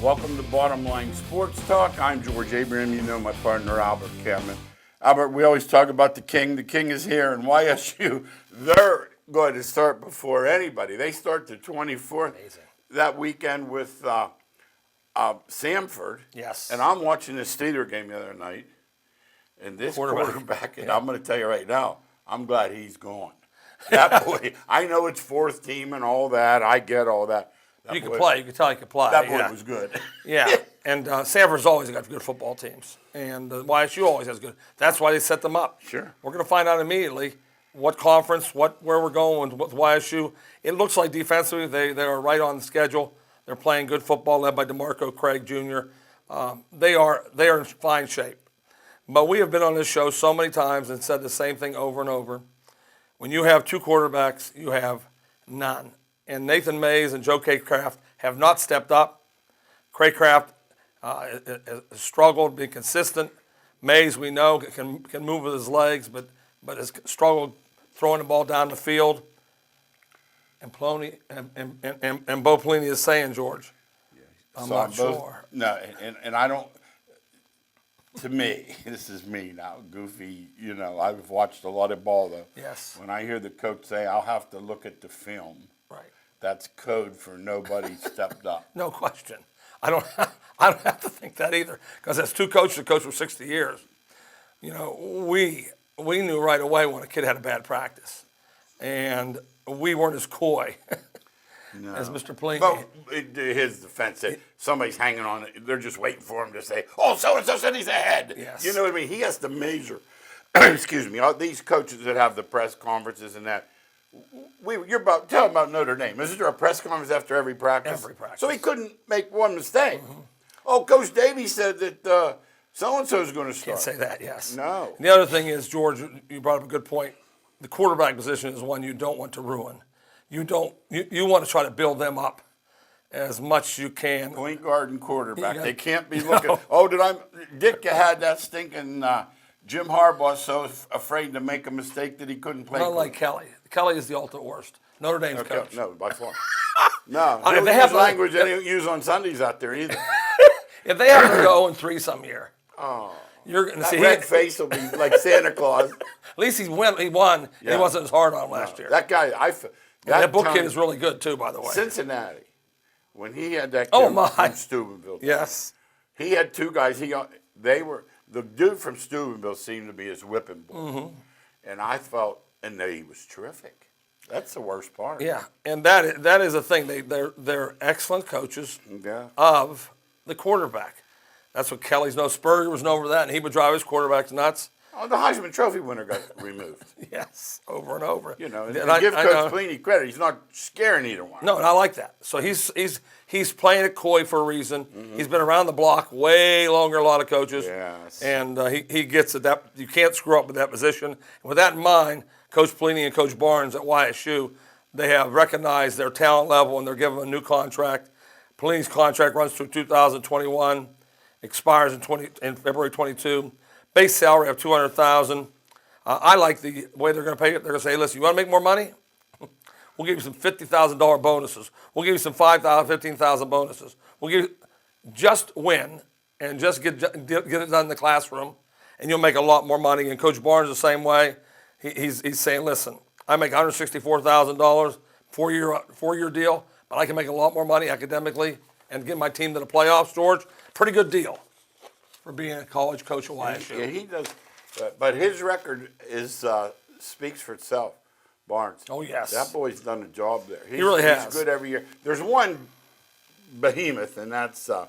Welcome to Bottom Line Sports Talk. I'm George Abraham. You know my partner, Albert Kevin. Albert, we always talk about the King. The King is here, and YSU, they're going to start before anybody. They start the 24th. Amazing. That weekend with Samford. Yes. And I'm watching the Steeler game the other night, and this quarterback, and I'm going to tell you right now, I'm glad he's gone. That boy, I know it's fourth team and all that. I get all that. You can play. You can tell he can play. That boy was good. Yeah, and Sanford's always got good football teams, and YSU always has good. That's why they set them up. Sure. We're going to find out immediately what conference, where we're going with YSU. It looks like defensively they are right on the schedule. They're playing good football, led by DeMarco Craig Jr. They are in fine shape. But we have been on this show so many times and said the same thing over and over. When you have two quarterbacks, you have none. And Nathan Mays and Joe Craycraft have not stepped up. Craycraft has struggled, being consistent. Mays, we know, can move with his legs, but has struggled throwing the ball down the field. And Bo Pelini is saying, George, I'm not sure. No, and I don't. To me, this is me now, goofy. You know, I've watched a lot of ball though. Yes. When I hear the coach say, "I'll have to look at the film," Right. That's code for nobody stepped up. No question. I don't have to think that either, because as two coaches that coached for 60 years, you know, we knew right away when a kid had a bad practice, and we weren't as coy as Mr. Pelini. But his defense, somebody's hanging on it. They're just waiting for him to say, "Oh, so-and-so said he's ahead." Yes. You know what I mean? He has to measure. Excuse me. All these coaches that have the press conferences and that. Tell him about Notre Dame. Isn't there a press conference after every practice? Every practice. So he couldn't make one mistake. Mm-hmm. Oh, Coach Davies said that so-and-so is going to start. Can't say that, yes. No. And the other thing is, George, you brought up a good point. The quarterback position is one you don't want to ruin. You want to try to build them up as much as you can. Point guard and quarterback. They can't be looking. Oh, Dick had that stinking Jim Harbaugh so afraid to make a mistake that he couldn't play. Not like Kelly. Kelly is the ultimate worst. Notre Dame's coach. No, by far. No, if they they have have language they don't use on Sundays out there either. If they happen to go 0-3 some year, you're going to see red face will be like Santa Claus. At least he won. Yeah. He wasn't as hard on last year. That guy, that book kid is really good too, by the way. Cincinnati, when he had that kid from Steubenville. Yes. He had two guys. The dude from Steubenville seemed to be his whipping boy. Mm-hmm. And I felt, he was terrific. That's the worst part. Yeah, and that is the thing. They're excellent coaches of the quarterback. That's what Kelly's known. Spurrier was known for that, and he would drive his quarterbacks nuts. Oh, the Heisman Trophy winner got removed. Yes, over and over. You know, and give Coach Pelini credit. He's not scaring either one. No, and I like that. So he's playing it coy for a reason. Mm-hmm. He's been around the block way longer than a lot of coaches. Yes. And he gets it. That you can't screw up with that position. And with that in mind, Coach Pelini and Coach Barnes at YSU, they have recognized their talent level and they're giving them a new contract. Pelini's contract runs through 2021, expires in February 22. Base salary of $200,000. I like the way they're going to pay it. They're going to say, "Listen, you want to make more money? We'll give you some $50,000 bonuses. We'll give you some $5,000, $15,000 bonuses. We'll give you just win and just get it done in the classroom, and you'll make a lot more money." And Coach Barnes the same way. He's saying, "Listen, I make $164,000 four-year deal, but I can make a lot more money academically and get my team to the playoffs." George, pretty good deal for being a college coach at YSU. Yeah, he does. But his record speaks for itself. Barnes. Oh, yes. That boy's done a job there. He really has. He's good every year. There's one behemoth, and that's the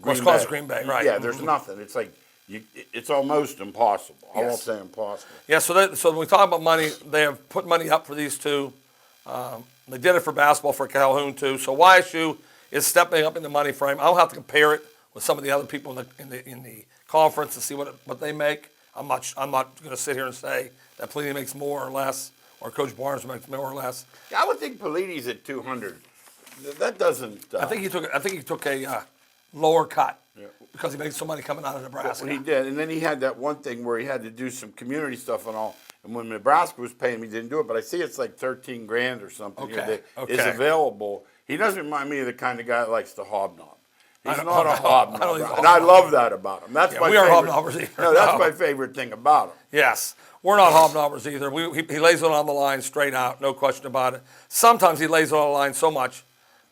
Green Bay, right. Yeah, there's nothing. It's like it's almost impossible. Yes. I won't say impossible. Yeah, so when we talk about money, they have put money up for these two. They did it for basketball for Calhoun, too. So YSU is stepping up in the money frame. I'll have to compare it with some of the other people in the conference to see what they make. I'm not going to sit here and say that Pelini makes more or less, or Coach Barnes makes more or less. Yeah, I would think Pelini's at 200. That doesn't. I think he took a lower cut because he made so money coming out of Nebraska. Well, he did, and then he had that one thing where he had to do some community stuff and all. And when Nebraska was paying him, he didn't do it. But I see it's like $13,000 or something that is available. He doesn't remind me of the kind of guy that likes to hobnob. He's I not a don't hobnobber, think he's a and I love hobnobber. that about him. That's Yeah, my we aren't favorite. hobnobbers either. No, that's No. my favorite thing about him. Yes, we're not hobnobbers either. He lays it on the line straight out, no question about it. Sometimes he lays it on the line so much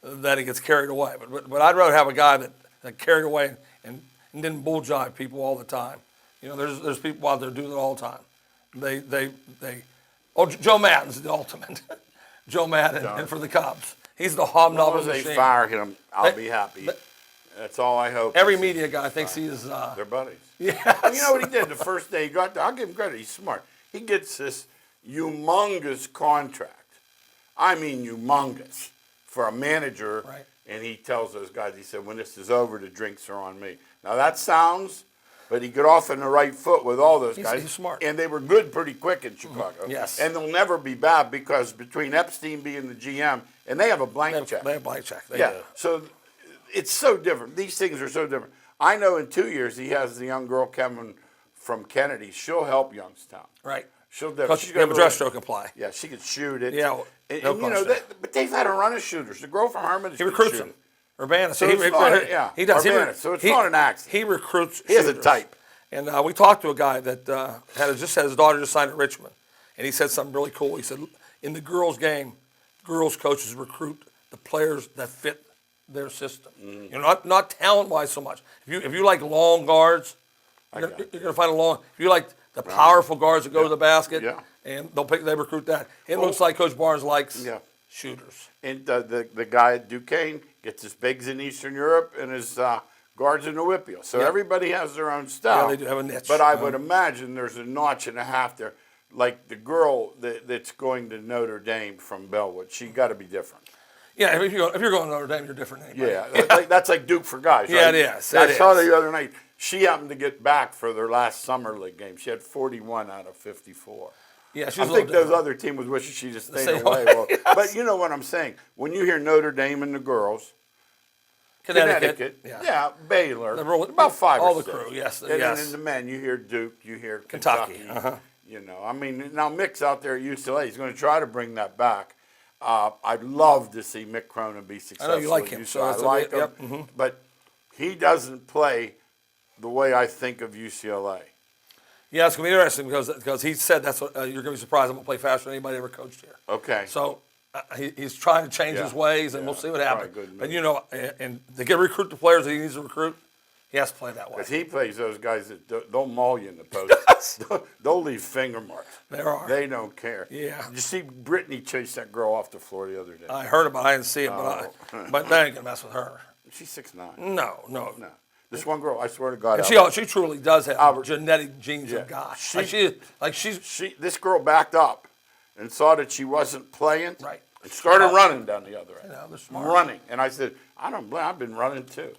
that he gets carried away. But I'd rather have a guy that carried away and didn't bull jive people all the time. You know, there's people out there doing it all the time. Joe Madden's the ultimate. Joe Madden, and for the Cubs, he's the As long hobnobber as they machine. fire him, I'll be happy. That's all I hope. Every is media guy thinks he is. they're buddies. Yes. And you know what he did the first day he got there? I'll give him credit. He's smart. He gets this humongous contract. I mean, humongous for a manager. Right. And he tells those guys, he said, when this is over, the drinks are on me. Now that sounds, but he got off on the right foot with all those guys. He's smart. And they were good pretty quick in Chicago. Yes. And they'll never be bad because between Epstein being the GM, and they have a blank check. They have blank check. They Yeah. do. So it's so different. These things are so different. I know in 2 years he has the young girl coming from Kennedy. She'll help Youngstown. Right. She'll Because definitely. you have a dress stroke apply. Yeah, she could shoot it. Yeah, and, no and you know, question. but they've had a run of shooters. The girl from Harmon is He recruits them. Urbana. So it's not, yeah, he does. Urbana, so it's not an accident. He recruits. He has a shooters. type. And we talked to a guy that had his daughter just signed at Richmond, and he said something really cool. He said, in the girls' game, girls' coaches recruit the players that fit their system. Mm-hmm. You know, not talent-wise so much. If you like long guards, you're going to find a long. If you like the powerful guards that go to the basket, Yeah. and they recruit that. It looks like Coach Barnes likes shooters. And the guy at Duquesne gets his bigs in Eastern Europe and his guards in the Whippeal. So everybody has their own style. Yeah, they do have a niche. But I would imagine there's a notch and a half there. Like the girl that's going to Notre Dame from Bellwood, she got to be different. Yeah, if you're going to Notre Dame, you're different than anybody. Yeah, that's like Duke for guys. Yeah, right? it is. I saw the other night. She happened to get back for their last summer league game. She had 41 out of 54. Yeah, she's I a think little those different. other team was wishing she just stayed Stay away. away, Well, yes. But you know what I'm saying. When you hear Notre Dame and the girls, Connecticut. Baylor, The real- about five all or the six. crew, yes, And then yes. in the men, you hear Duke, you hear Kentucky. You know, I mean, now Mick's out there at UCLA. He's going to try to bring that back. I'd love to see Mick Cronin be successful. you like at him, UCLA. so I that's like him, yep, but he doesn't play the way I think of UCLA. Yeah, it's going to be interesting because he said that's what you're going to be surprised. I'm going to play faster than anybody ever coached here. Okay. So he's trying to change his ways, and we'll see what happens. probably good But you know, and to recruit the players that he needs to recruit, he has to play that way. Because he plays those guys that they'll maul you in the post. They'll leave finger marks. There are. They don't care. Yeah. Did you see Brittany chase that girl off the floor the other day? I heard about it. I didn't see it, but they ain't going to mess with her. She's 6'9". No. No. This one girl, I swear to God. And she truly does have Albert. genetic genes Yeah. of God. She's this girl backed up and saw that she wasn't playing. Right. And started running down the other end. You know, they're smart. Running. And I said, I don't blame. I've been running too.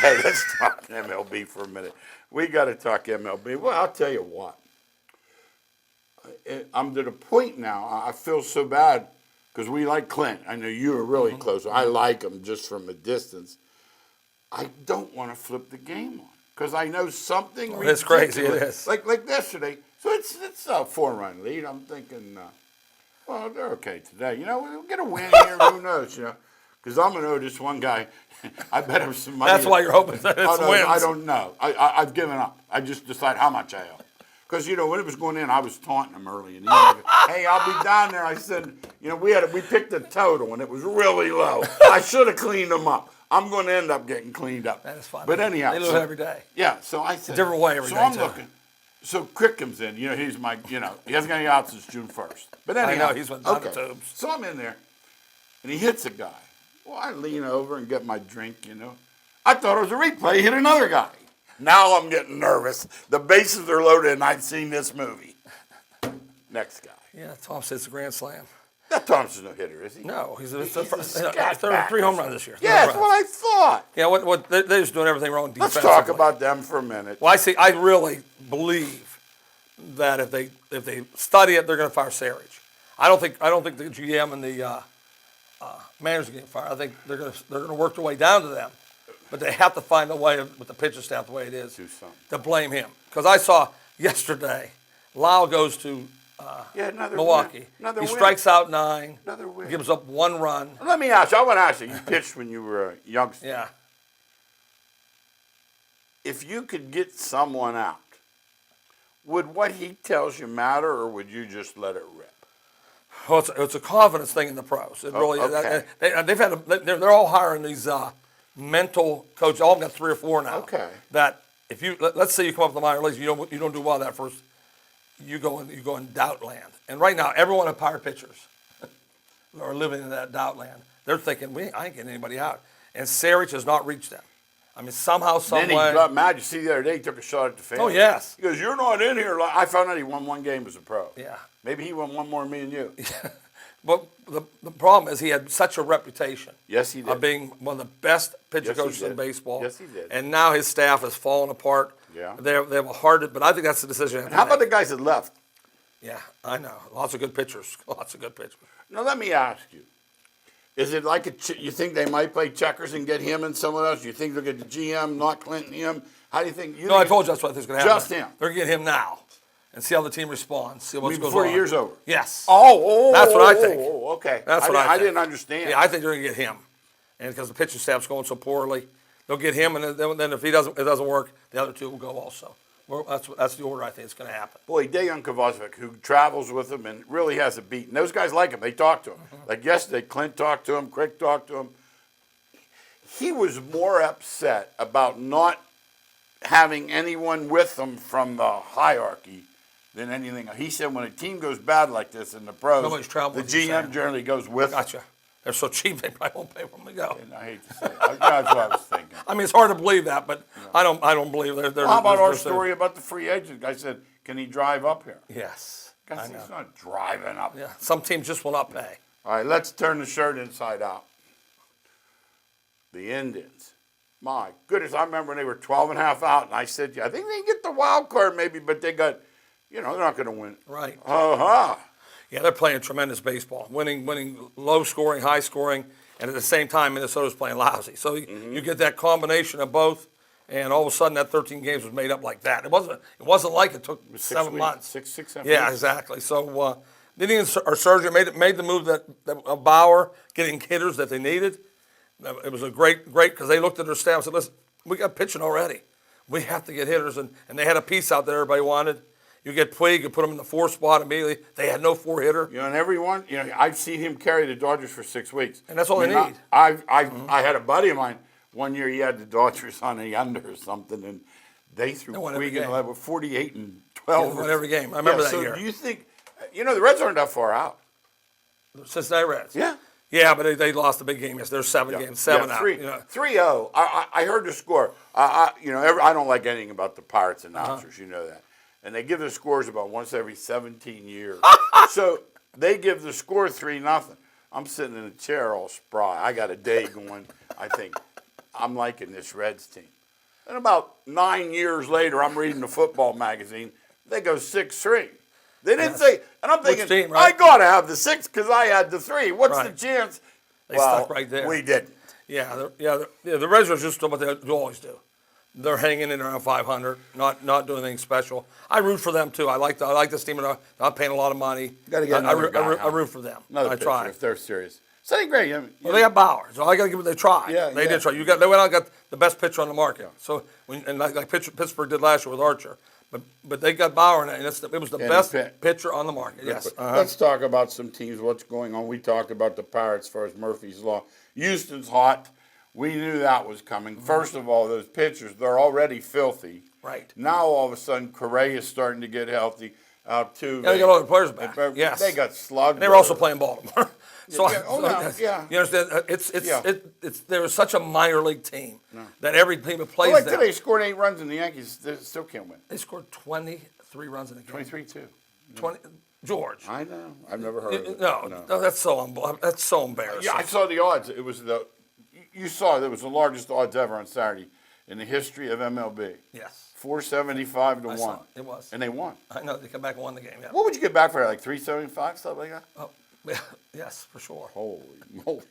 Hey, let's talk MLB for a minute. We got to talk MLB. Well, I'll tell you what. I'm to the point now. I feel so bad because we like Clint. I know you are really close. I like him just from a distance. I don't want to flip the game on because I know something. It's crazy. It ridiculous. is. Like yesterday. So it's a 4-run lead. I'm thinking, well, they're okay today. You know, we'll get a win here. Who knows? You know, because I'm gonna owe this one guy. I bet him some money. That's why you're hoping that it's wins. I don't know. I've given up. I just decide how much I owe. Because, you know, when it was going in, I was taunting him early. And he was like, hey, I'll be down there. I said, you know, we picked a total, and it was really low. I should have cleaned them up. I'm going to end up getting cleaned up. That is fine. But anyhow. They do it every day. Yeah, so I said. Different way every so day, I'm too. looking. So Crick comes in. You know, he's my, you know, he hasn't got any out since June 1st. But anyhow. know, he's went down the tubes. So I'm in there, and he hits a guy. Well, I lean over and get my drink, you know. I thought it was a replay. He hit another guy. Now I'm getting nervous. The bases are loaded, and I've seen this movie. Next guy. Yeah, Thompson hits a grand slam. That Thompson's no hitter, is he? No, he's a scat 3 back. home runs this year. Yeah, that's what I thought. Yeah, what they're just doing everything wrong Let's defensively. talk about them for a minute. Well, I really believe that if they study it, they're going to fire Sarich. I don't think the GM and the manager get fired. I think they're going to work their way down to them, but they have to find a way with the pitcher staff the way it is Do something. to blame him. Because I saw yesterday, Lau goes to Another Milwaukee. win. Another He win. strikes out 9. Another win. Gives up 1 run. Let me ask you. I want to ask you. You pitched when you were a youngster. Yeah. if you could get someone out, would what he tells you matter, or would you just let it rip? Well, it's a confidence thing in the pros. It really is. okay. They're all hiring these mental coaches. All of them got 3 or 4 now. Okay. That if you let's say you come up to the minor leagues, you don't do well that first. You go in doubt land. And right now, everyone in power pitchers are living in that doubt land. They're thinking, I ain't getting anybody out. And Sarich has not reached them. I mean, somehow, some Then he way. got mad. You see the other day, he took a shot at the fan. Oh, yes. He goes, "You're not in here." I found out he won 1 game as a pro. Yeah. Maybe he won 1 more than me and you. But the problem is he had such a reputation. Yes, he did. Of being one of the best pitcher Yes, he coaches in did. baseball. Yes, he did. And now his staff has fallen apart. Yeah. They have a hard, but I think that's the decision. And how about the guys that left? Yeah, I know. Lots of good pitchers. Lots of good pitchers. Now, let me ask you. Is it like you think they might play checkers and get him and someone else? You think they'll get the GM, not Clinton, him? How do you think? No, I told you that's what I think is going to happen. Just him. They're going to get him now and see how the team responds. See what's going on. Before the year's over? Yes. Oh, That's what I think. Okay. That's what I think. I didn't understand. Yeah, I think they're going to get him. And because the pitching staff's going so poorly, they'll get him, and then if it doesn't work, the other 2 will go also. Well, that's the order I think is going to happen. Boy, Dejan Kovacevic, who travels with him and really has a beat. And those guys like him. They talk to him. Like yesterday, Clint talked to him, Crick talked to him. He was more upset about not having anyone with him from the hierarchy than anything. He said when a team goes bad like this in the pros, Nobody's traveled the with you, GM Sam. generally goes with them. Gotcha. They're so cheap they probably won't pay for them to go. And I hate to say it. That's what I was thinking. I mean, it's hard to believe that, but I don't believe they're. Well, how about our story about the free agent? I said, can he drive up here? Yes. I Guys, know. he's not driving up. Yeah. Some teams just will not pay. All right, let's turn the shirt inside out. The Indians. My goodness, I remember when they were 12 and a half out, and I said, I think they can get the wild card maybe, but they got, they're not going to win. Right. Uh-huh. Yeah, they're playing tremendous baseball, winning low scoring, high scoring, and at the same time Minnesota's playing lousy. So you get that combination of both, and all of a sudden that 13 games was made up like that. It wasn't like it took 7 months. Six, 7 Yeah, weeks. exactly. So the Indians are surging, made the move that Bauer getting hitters that they needed. It was a great because they looked at their staff and said, "Listen, we got pitching already. We have to get hitters," and they had a piece out there everybody wanted. You get Puig, you put him in the 4 spot immediately. They had no 4-hitter. And everyone, I've seen him carry the Dodgers for 6 weeks. And that's all they need. I had a buddy of mine, one year he had the Dodgers on a under or something, and they threw won every Puig in game. level 48 and 12. Yeah, they won every game. I remember that so year. do you think, the Reds aren't that far out? Cincinnati Reds. Yeah. Yeah, but they lost a big game. Yes, there's 7 games, 7 out. 3-0. I heard the score. I don't like anything about the Pirates announcers. You know that. And they give the scores about once every 17 years. So they give the score 3-0. I'm sitting in a chair all spry. I got a day going. I think, I'm liking this Reds team. And about 9 years later, I'm reading the football magazine. They go 6-3. They didn't say, and I'm thinking, team, right? I got to have the 6 because I had the 3. What's the Right. chance? They stuck right there. We didn't. The Reds are just doing what they always do. They're hanging in around 500, not doing anything special. I root for them too. I like this team. They're not paying a lot of money. Gotta get another guy, I root for them. Another I pitcher, try. if they're serious. Sonny Gray, Well, they got Bauer, so I got to give it. They tried. Yeah, they yeah. did try. They went out and got the best pitcher on the market. So like Pittsburgh did last year with Archer, but they got Bauer, and it was the best pitcher on the market. Yes. Let's talk about some teams. What's going on? We talked about the Pirates as far as Murphy's Law. Houston's hot. We knew that was coming. First of all, those pitchers, they're already filthy. Right. Now all of a sudden, Correa is starting to get healthy. Too. Yeah, they got all the players back. Yes. They got slugged. And they were also playing Baltimore. So yeah. You understand? There was such a minor league team that every team that plays Like there. today, scored 8 runs, and the Yankees still can't win. They scored 23 runs in a game. 23 too. 20. George. I know. I've never heard of it. No, that's so embarrassing. Yeah, I saw the odds. It was you saw there was the largest odds ever on Saturday in the history of MLB. Yes. 475 to I 1. saw it. It was. And they won. I know they come back and won the game. Yeah. What would you get back for that? Like 375, something like that? Oh, yes, for sure. Holy moly.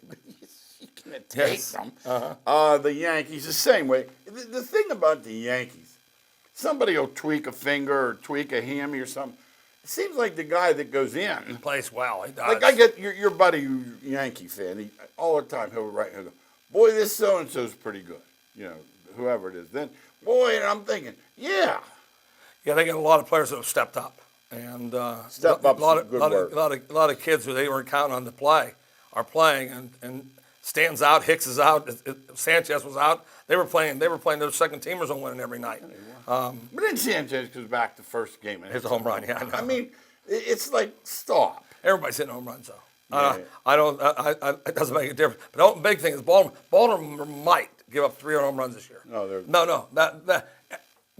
You can't take Yes. them. The Yankees, the same way. The thing about the Yankees, somebody will tweak a finger or tweak a hammy or something. It seems like the guy that goes in. Plays well. He does. Like I get your buddy, who's a Yankee fan. All the time he'll write, he'll go, "Boy, this so and so's pretty good." Whoever it is. Then Boy, and I'm thinking, yeah. Yeah, they got a lot of players that have stepped up, and Step up's a lot of, good lot word. of, lot of, lot of kids who they weren't counting on to play are playing, and Stan's out, Hicks is out, Sanchez was out. They were playing. Their second teamers on winning every night. But then Sanchez goes back the first game and Hits a home run. Yeah, I know. I mean, it's like stop. Everybody's hitting home runs though. Yeah. I don't. It doesn't make a difference. But the big thing is Baltimore might give up 300 home runs this year. No. That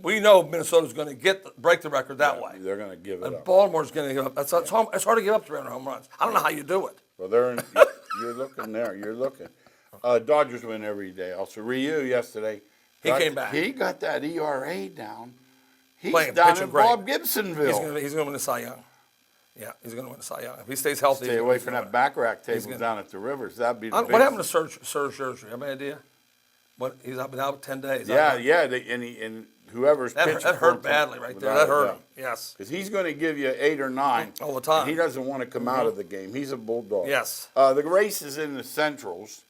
we know Minnesota's going to break the record that way. They're going to give it up. Baltimore's going to give up. It's hard to give up 300 home runs. I don't know how you do it. Well, you're looking there. You're looking. Dodgers win every day. Also, Ryu yesterday. He came back. He got that ERA down. He's Playing, down pitching in great. Bob Gibsonville. He's going to win the Cy Young. Yeah, he's going to win the Cy Young. If he stays healthy, Stay away from that back rack table down at the Rivers. That'd be the What happened to Serge Scherzer? You have any idea? He's been out 10 days. Yeah. And whoever's pitching that hurt badly right there. That hurt him. Yes. Because he's going to give you 8 or 9 all the time. He doesn't want to come out of the game. He's a bulldog. Yes. The race is in the Centrals.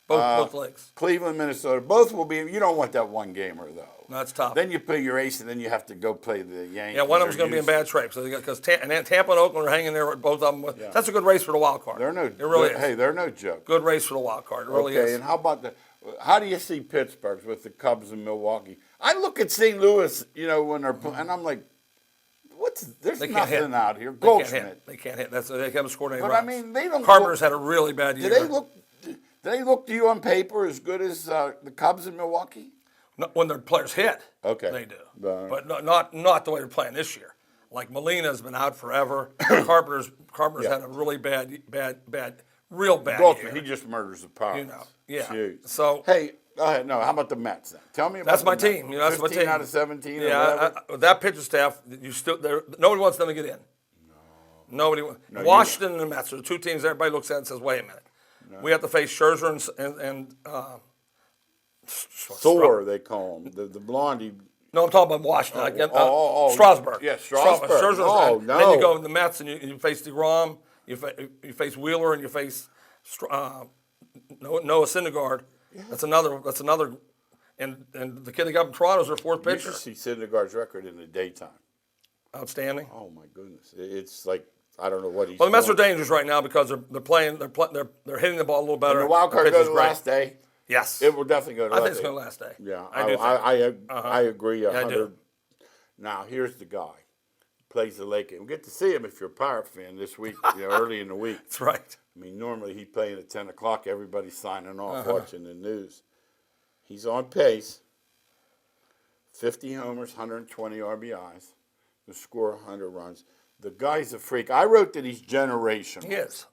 Both legs. Cleveland, Minnesota. Both will be. You don't want that one gamer though. No, it's tough. Then you play your ace, and then you have to go play the Yankees. Yeah, one of them's going to be in bad shape. So because Tampa and Oakland are hanging there with both of them. Yeah. That's a good race for the wild card. It really is. Hey, they're no joke. Good race for the wild card. It really is. Okay, and how about how do you see Pittsburgh's with the Cubs and Milwaukee? I look at St. Louis, when they're playing, and I'm like, there's nothing out here. Goldschmidt. They can't hit. They haven't scored any runs. runs. I mean, they don't. Carpenter's had a really bad year. Do they look to you on paper as good as the Cubs in Milwaukee? When their players hit, okay, they do. But not the way they're playing this year. Like Molina's been out forever. Carpenter's had a really real bad Goldschmidt, year. he just murders the Pirates. Yeah. Jeez. So hey, go ahead. No, how about the Mets then? Tell me about that's the my Mets. team. That's my 15 team. out of 17. Yeah, that pitching staff, nobody wants them to get in. No. Nobody. Washington and the Mets are the two teams everybody looks at and says, "Wait a minute, we have to face Scherzer and Thor, they call him the blondie. No, I'm talking about Washington. Strasburg. Yeah, Strasburg. Scherzer. No. Then you go to the Mets and you face DeGrom, you face Wheeler, and you face Noah Syndergaard. Yeah. That's another. And the kid they got in Toronto is their fourth pitcher. You should see Syndergaard's record in the daytime. Outstanding. Oh my goodness, it's like I don't know what he's. Well, the Mets are dangerous right now because they're hitting the ball a little better. And the wild card goes the last day. Yes, it will definitely go to. I think it's going to last day. Yeah, I agree 100. I do. Now here's the guy, plays the Lake, and we get to see him if you're a Pirate fan this week, early in the week. That's right. I mean, normally he's playing at 10 o'clock. Everybody's signing off, watching the news. He's on pace. 50 homers, 120 RBIs, to score 100 runs. The guy's a freak. I wrote that he's generational. He is.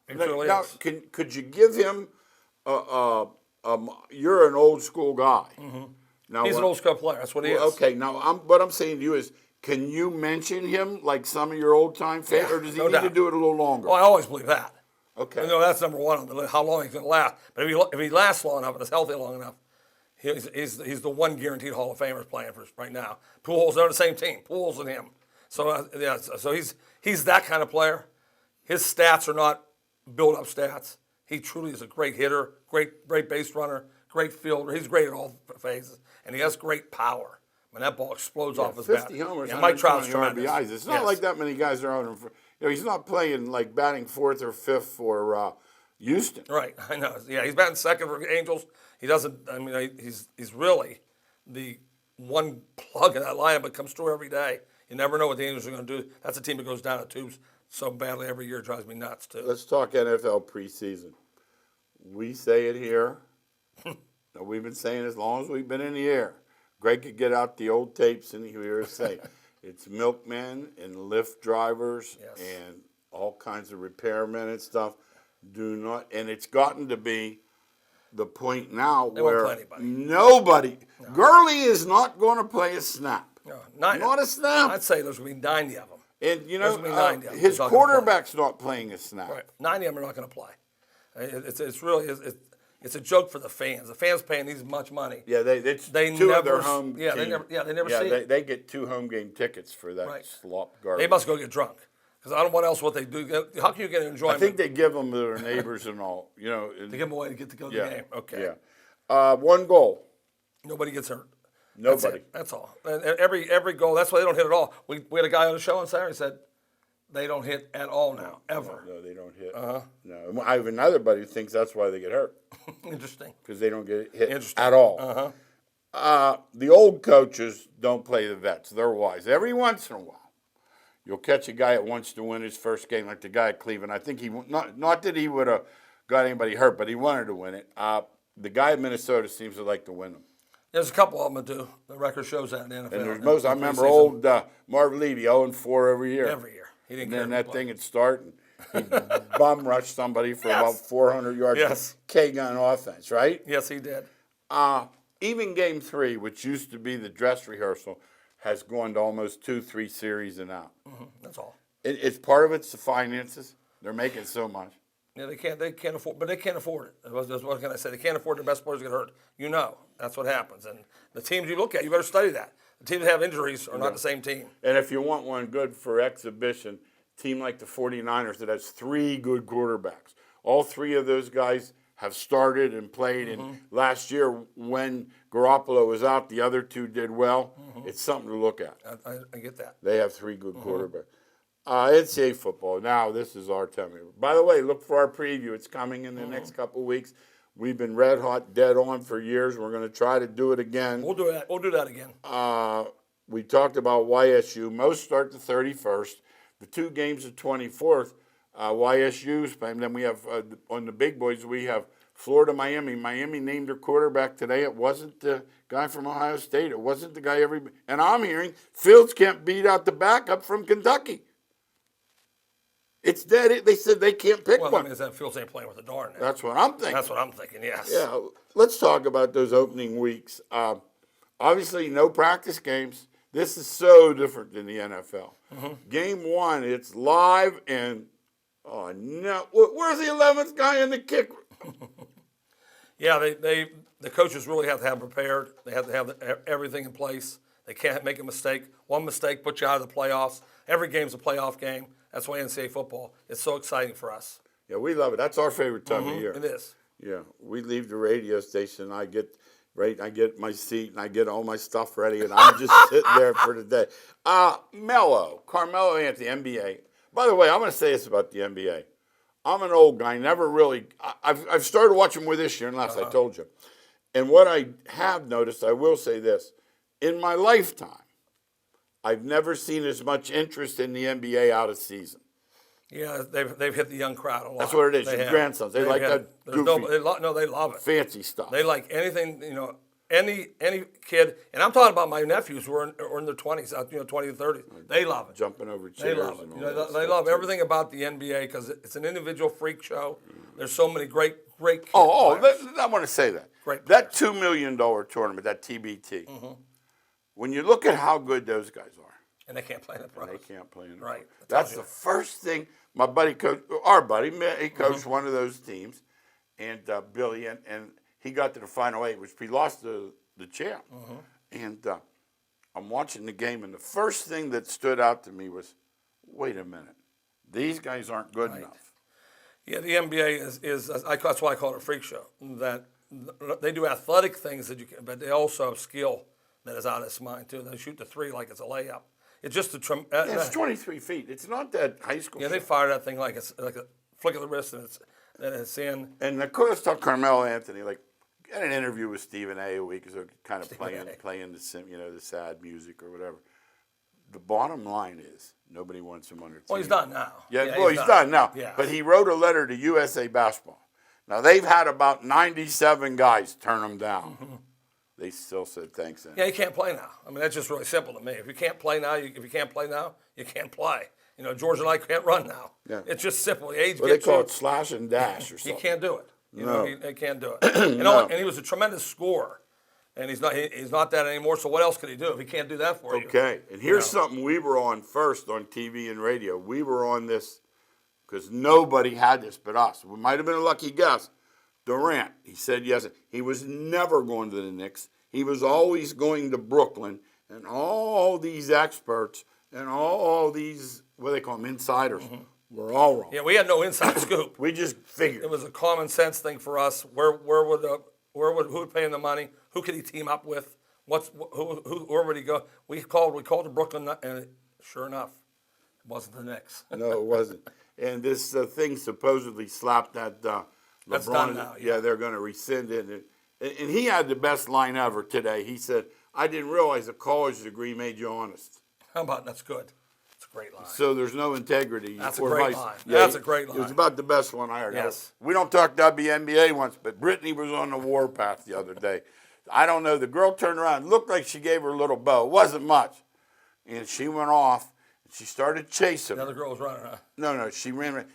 He now, really now is. Could you give him you're an old school guy. Mm-hmm. Now, he's an old school player. That's what he is. Okay, now what I'm saying to you is, can you mention him like some of your old time fans, or does he need to do it a little longer? Well, I always believe that. Okay. That's number one on the list, how long he's going to last. But if he lasts long enough and is healthy long enough, he's the one guaranteed Hall of Famer playing for us right now. Pujols, they're on the same team. Pujols and him. So so he's that kind of player. His stats are not build-up stats. He truly is a great hitter, great base runner, great fielder. He's great at all phases, and he has great power. When that ball explodes off his bat. 50 homers, Mike Trout's 120 tremendous. RBIs. It's not like that many guys are out in front. He's not playing like batting fourth or fifth for Houston. Right, I know. Yeah, he's batting second for Angels. He doesn't. I mean, he's really the one plug in that lineup that comes through every day. You never know what the Angels are going to do. That's a team that goes down the tubes so badly every year. It drives me nuts too. Let's talk NFL preseason. We say it here. We've been saying it as long as we've been in the air. Greg could get out the old tapes and hear us say it's milkmen and Lyft drivers and all kinds of repairmen and stuff. Do not, and it's gotten to be the point now where nobody, Gurley is not going to play a snap. No, not a snap. I'd say there's going to be 90 of them. And his quarterback's not playing a snap. Right, 90 of them are not going to play. It's really it's a joke for the fans. The fans paying these much money. Yeah, they two never, of their home. Yeah, team. they never see it. They get 2 home game tickets for that slop garbage. They must go get drunk because I don't know what else they do. How can you get enjoyment? I think they give them to their neighbors and all. They give them away to get to go to the game. Okay. Yeah. One goal. Nobody gets hurt. Nobody. That's all. And every goal. That's why they don't hit at all. We had a guy on the show on Saturday said they don't hit at all now, ever. No, they don't hit. No, I have another buddy who thinks that's why they get hurt Interesting. because they don't get hit at all. The old coaches don't play the vets. They're wise. Every once in a while, you'll catch a guy that wants to win his first game, like the guy at Cleveland. I think not that he would have got anybody hurt, but he wanted to win it. The guy at Minnesota seems to like to win them. There's a couple of them that do. The record shows that in the NFL. And there's most. I remember old Marv Levy 0-4 every year. Every year. He didn't And then care that thing would start, and he'd bum rush somebody for about 400 yards. Yes. K-gun offense, right? Yes, he did. Even Game 3, which used to be the dress rehearsal, has gone to almost 2-3 series and out. That's all. It's part of it's the finances. They're making so much. Yeah, they can't afford, but they can't afford it. What can I say? They can't afford their best players to get hurt. That's what happens. And the teams you look at, you better study that. The teams that have injuries are not the same team. And if you want one good for exhibition, team like the 49ers that has 3 good quarterbacks. All 3 of those guys have started and played. And last year, when Garoppolo was out, the other 2 did well. It's something to look at. I get that. They have 3 good quarterbacks. NCAA football. Now, this is our time. By the way, look for our preview. It's coming in the next couple of weeks. We've been red hot, dead on for years. We're going to try to do it again. We'll do that. We'll do that again. We talked about YSU. Most start the 31st. The 2 games the 24th. YSU's, and then we have on the big boys. We have Florida, Miami. Miami named their quarterback today. It wasn't the guy from Ohio State. It wasn't the guy and I'm hearing Fields can't beat out the backup from Kentucky. It's dead. They said they can't pick one. Well, that means Fields ain't playing with the darn. That's what I'm thinking. That's what I'm thinking. Yes. Yeah. Let's talk about those opening weeks. Obviously, no practice games. This is so different than the NFL. Game 1, it's live, and oh no, where's the 11th guy in the kick? Yeah, the coaches really have to have prepared. They have to have everything in place. They can't make a mistake. One mistake puts you out of the playoffs. Every game's a playoff game. That's why NCAA football is so exciting for us. Yeah, we love it. That's our favorite time of year. It is. Yeah, we leave the radio station. I get my seat and I get all my stuff ready, and I'm just sitting there for the day. Carmelo Anthony, NBA. By the way, I'm going to say this about the NBA. I'm an old guy. I've started watching more this year, unless I told you. And what I have noticed, I will say this: in my lifetime, I've never seen as much interest in the NBA out of season. Yeah, they've hit the young crowd a lot. That's what it is. Your grandsons, they like that goofy, they love it. Fancy stuff. They like anything, any kid, and I'm talking about my nephews who are in their 20s, 20 to 30. They love it. Jumping over chairs. They love it. And all They love everything about the NBA because it's an individual freak show. There's so many great kids. I want to say that. Great that $2 million tournament, that TBT. When you look at how good those guys are, and they can't play in the pros. They can't play in the Right. pros. That's the first thing. My buddy he coached one of those teams, and Billy, and he got to the final 8, which he lost to the champ. And I'm watching the game, and the first thing that stood out to me was, wait a minute, these guys aren't good enough. Yeah, the NBA that's why I call it a freak show. That they do athletic things but they also have skill that is out of its mind too. They shoot the 3 like it's a layup. It's just it's 23 feet. It's not that high school. Yeah, they fire that thing like it's like a flick of the wrist and it's in. And of course, talk Carmelo Anthony. Got an interview with Stephen A. a week ago, kind of playing the sad music or whatever. The bottom line is nobody wants him on their team. Well, he's done now. Yeah, he's done now. Yeah. But he wrote a letter to USA Basketball. Now they've had about 97 guys turn him down. They still said thanks. Yeah, you can't play now. I mean, that's just really simple to me. If you can't play now, you can't play. George and I can't run now. Yeah. It's just simple. The age they call it slash and dash or something. You can't do it. They can't do it. And he was a tremendous scorer, and he's not that anymore. So what else could he do if he can't do that for you? Okay, and here's something we were on first on TV and radio. We were on this because nobody had this but us. We might have been a lucky guess. Durant, he said yes. He was never going to the Knicks. He was always going to Brooklyn. And all these experts and all these, what do they call them, insiders, were all wrong. Yeah, we had no inside scoop. We just figured. It was a common sense thing for us. Who would pay him the money? Who could he team up with? Where would he go? We called to Brooklyn, and sure enough, it wasn't the Knicks. No, it wasn't. And this thing supposedly slapped that LeBron. That's done now, yeah. They're going to rescind it. And he had the best line ever today. He said, "I didn't realize a college degree made you honest." How about that's good? It's a great line. So there's no integrity. That's a or great vice. line. Yeah, That's a great line. It was about the best one I heard. Yes. We don't talk WNBA once, but Brittany was on the warpath the other day. I don't know. The girl turned around. It looked like she gave her a little bow. It wasn't much. And she went off. And she started chasing. The other girl was running, huh? No. She ran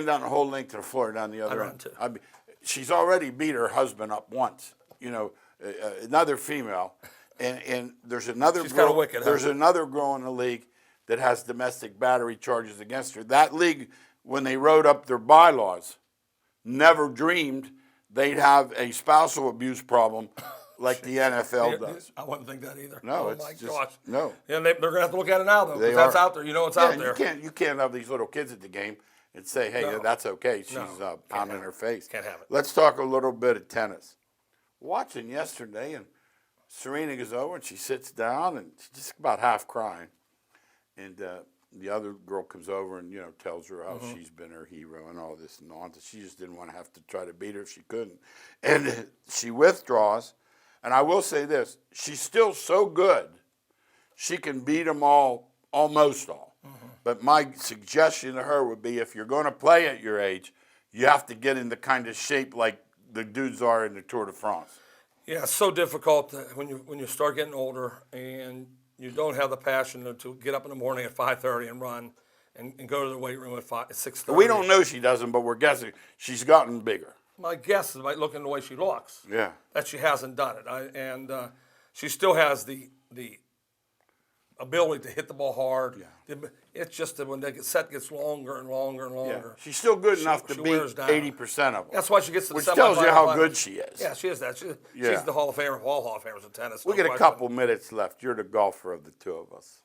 down the whole length of the floor down the other I end. run too. She's already beat her husband up once. Another female. And there's another She's girl. kinda wicked, huh? There's another girl in the league that has domestic battery charges against her. That league, when they wrote up their bylaws, never dreamed they'd have a spousal abuse problem like the NFL does. I wouldn't think that either. No, oh it's my just gosh. no. Yeah, they're going to have to look at it now though. They Because that's are. out there. You know it's out there. You can't have these little kids at the game and say, "Hey, No. that's okay." She's No, pounding her face. Can't have it. Let's talk a little bit of tennis. Watching yesterday, and Serena goes over and she sits down and she's just about half crying, and the other girl comes over and tells her how she's been her hero and all this nonsense. She just didn't want to have to try to beat her if she couldn't, and she withdraws. And I will say this: she's still so good, she can beat them all, almost all. But my suggestion to her would be, if you're going to play at your age, you have to get in the kind of shape like the dudes are in the Tour de France. Yeah, it's so difficult when you start getting older and you don't have the passion to get up in the morning at 5:30 and run and go to the weight room at 6:30. We don't know she doesn't, but we're guessing she's gotten bigger. My guess is by looking the way she looks, Yeah. that she hasn't done it. She still has the ability to hit the ball hard. Yeah. It's just that when the set gets longer and longer and Yeah. longer. She's still good enough to she beat wears down. 80% of them. That's why she gets to the Which tells you how semifinals. good she is. Yeah, she is that. Yeah. She's the Hall of Famer of all Hall of Famers in tennis. We no get a question. couple minutes left. You're the golfer of the two of us.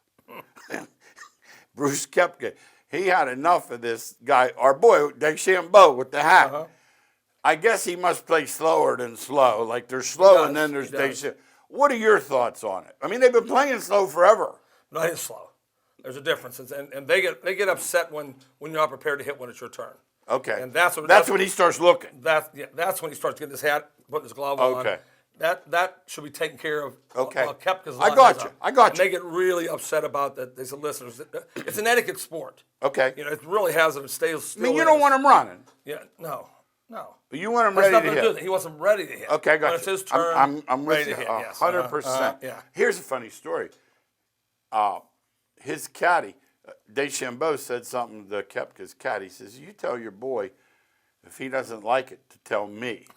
Bruce Koepka, he had enough of this guy, our boy, DeChambeau with the hat. Uh-huh. I guess he must play slower than slow. Like there's slow and then there's He does. DeChambeau. What are your thoughts on it? I mean, they've been playing slow forever. No, it's slow. There's a difference, and they get upset when you're not prepared to hit when it's your turn. Okay. And that's when he starts looking. That's when he starts getting his hat, putting his glove on. Okay. That should be taken care of. Okay. Koepka's I line got is you. up. I got And you. they get really upset about that. They said, "Listen, it's an etiquette sport. Okay. It really has it. It stays still. I mean, you don't want him running, Yeah, no. but you want him There's ready nothing to to hit. do. He wasn't ready to hit. Okay, I got When you. it's his turn. I'm ready with you to hit. Yes. 100%. Yeah. Here's a funny story. His caddy, DeChambeau, said something to Koepka's caddy. He says, "You tell your boy if he doesn't like it to tell me."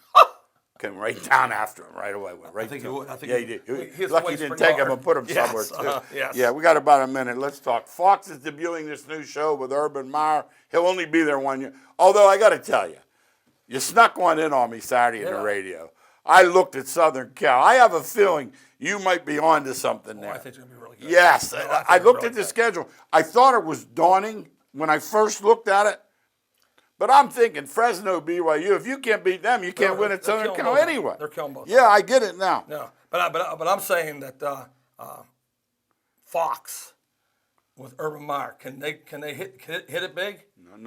Came right down after him right away. Went right I think to he him. would. I think yeah, he- he did. his Lucky he weight's didn't pretty take him hard. and put him Yes, somewhere too. yes. Yeah, we got about a minute. Let's talk. Fox is debuting this new show with Urban Meyer. He'll only be there 1 year. Although I got to tell you, you snuck one in on me Saturday in the Yeah. radio. I looked at Southern Cal. I have a feeling you might be on to something there. I think it's going to be really good. Yes, No, I think looked it's at the really schedule. I thought it was daunting when I first looked at it. But I'm thinking Fresno, BYU, if you can't beat them, you can't win at they're Southern killing Cal both of them. anyway. They're killing both of Yeah, I get it now. good. No, but I'm saying that Fox with Urban Meyer can they hit it big? No,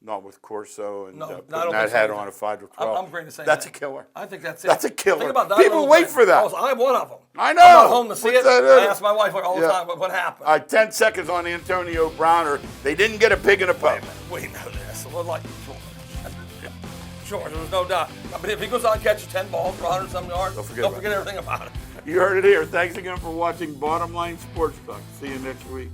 not with Corso and No, I putting don't that think so hat either. on at 5 to 12. I'm agreeing to say That's that. a killer. I think that's it. That's a killer. Think about that People little wait thing. for that. I'm one of them. I know. I'm not home to see What's it. that I is? ask my wife all the Yeah. time, what happened? 10 seconds on Antonio Brown, or they didn't get a pig in a poke. We know this. We're like George, there's no doubt. But if he goes out and catches 10 balls for 100-some yards, Don't forget don't about forget everything about it. You heard it here. Thanks again for watching Bottom Line Sports Talk. See you next week.